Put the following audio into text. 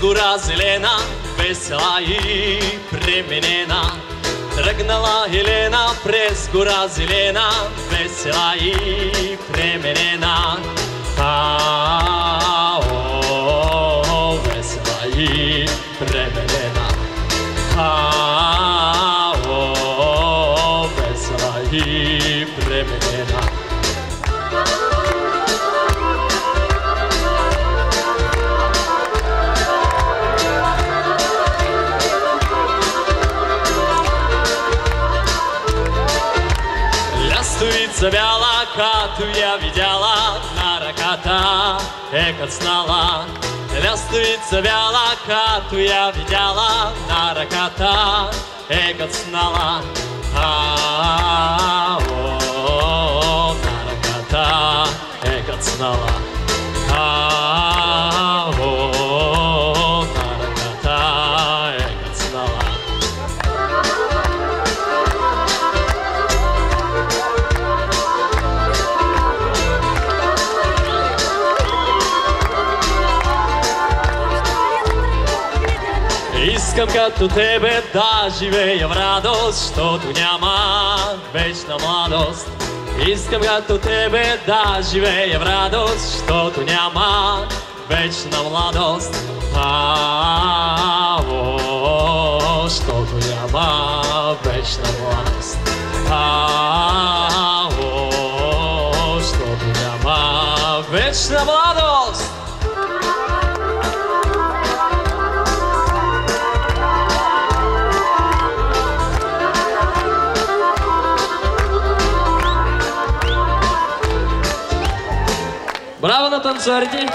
гора зелена, весела и пременена. Тръгнала Елена през гора зелена, весела и пременена. Весела и пременена. Весела и пременена. Лястовица бяла, като я видяла, на ръката е кацнала. Лястовица бяла, като я видяла, на ръката е кацнала. На ръката е кацнала. На ръката е кацнала. Искам като тебе да живея в радост, защото няма вечна младост. Искам като тебе да живея в радост, защото няма вечна младост. Защото няма вечна младост. Защото няма вечна младост. Браво на танцорите!